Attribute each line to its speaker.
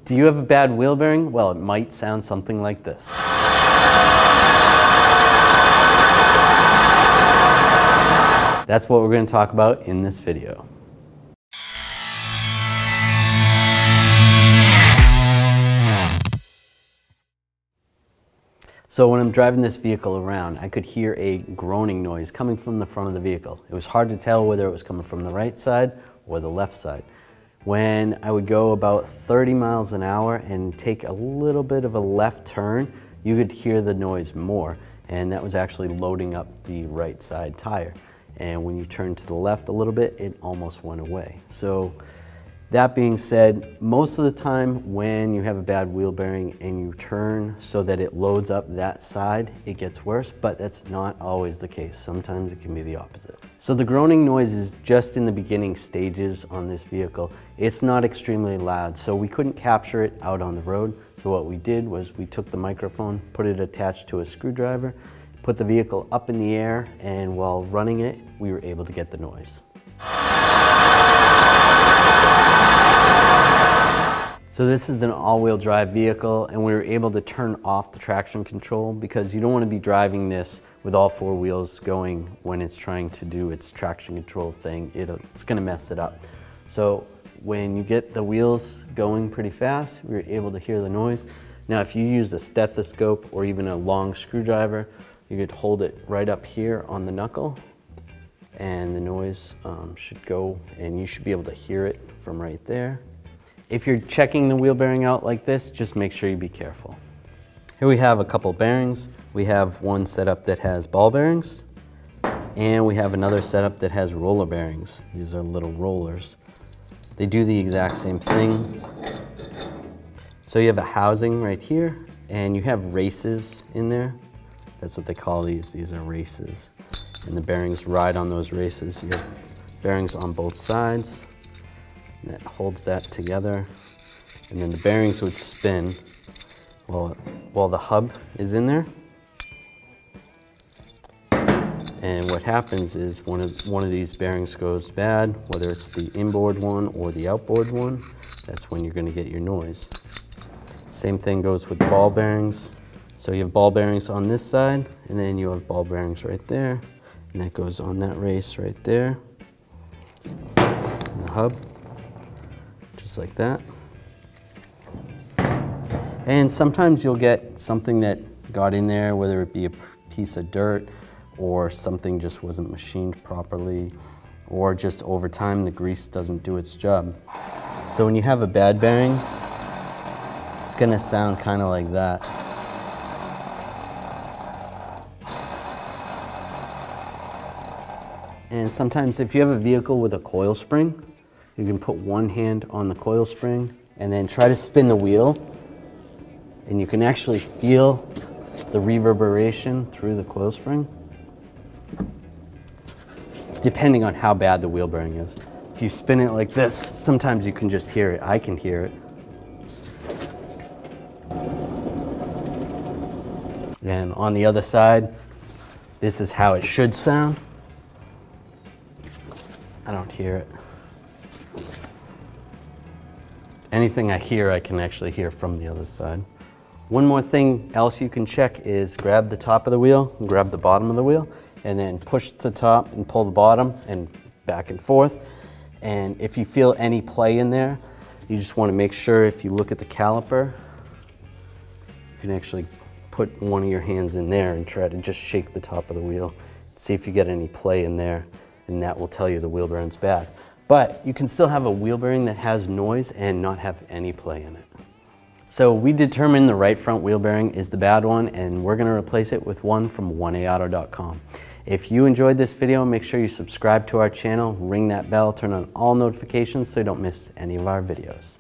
Speaker 1: Do you have a bad wheel bearing? Well, it might sound something like this. That's what we're going to talk about in this video. So when I'm driving this vehicle around, I could hear a groaning noise coming from the front of the vehicle. It was hard to tell whether it was coming from the right side or the left side. When I would go about 30 miles an hour and take a little bit of a left turn, you could hear the noise more, and that was actually loading up the right side tire. And when you turn to the left a little bit, it almost went away. So that being said, most of the time when you have a bad wheel bearing and you turn so that it loads up that side, it gets worse, but that's not always the case. Sometimes it can be the opposite. So the groaning noise is just in the beginning stages on this vehicle. It's not extremely loud, so we couldn't capture it out on the road. So what we did was we took the microphone, put it attached to a screwdriver, put the vehicle up in the air, and while running it, we were able to get the noise. So this is an all-wheel drive vehicle, and we were able to turn off the traction control because you don't want to be driving this with all four wheels going when it's trying to do its traction control thing. It's going to mess it up. So when you get the wheels going pretty fast, we were able to hear the noise. Now if you use a stethoscope or even a long screwdriver, you could hold it right up here on the knuckle, and the noise should go, and you should be able to hear it from right there. If you're checking the wheel bearing out like this, just make sure you be careful. Here we have a couple bearings. We have one setup that has ball bearings, and we have another setup that has roller bearings. These are little rollers. They do the exact same thing. So you have a housing right here, and you have races in there. That's what they call these. These are races. And the bearings ride on those races. You have bearings on both sides. And that holds that together, and then the bearings would spin while the hub is in there. And what happens is one of these bearings goes bad, whether it's the inboard one or the outboard one, that's when you're going to get your noise. Same thing goes with ball bearings. So you have ball bearings on this side, and then you have ball bearings right there, and that goes on that race right there. And the hub. Just like that. And sometimes you'll get something that got in there, whether it be a piece of dirt or something just wasn't machined properly, or just over time the grease doesn't do its job. So when you have a bad bearing, it's going to sound kind of like that. And sometimes if you have a vehicle with a coil spring, you can put one hand on the coil spring and then try to spin the wheel, and you can actually feel the reverberation through the coil spring, depending on how bad the wheel bearing is. If you spin it like this, sometimes you can just hear it. I can hear it. And on the other side, this is how it should sound. I don't hear it. Anything I hear, I can actually hear from the other side. One more thing else you can check is grab the top of the wheel and grab the bottom of the wheel, and then push the top and pull the bottom and back and forth. And if you feel any play in there, you just want to make sure, if you look at the caliper, you can actually put one of your hands in there and try to just shake the top of the wheel. See if you get any play in there, and that will tell you the wheel bearing's bad. But you can still have a wheel bearing that has noise and not have any play in it. So we determined the right front wheel bearing is the bad one, and we're going to replace it with one from 1AAuto.com. If you enjoyed this video, make sure you subscribe to our channel, ring that bell, turn on all notifications so you don't miss any of our videos.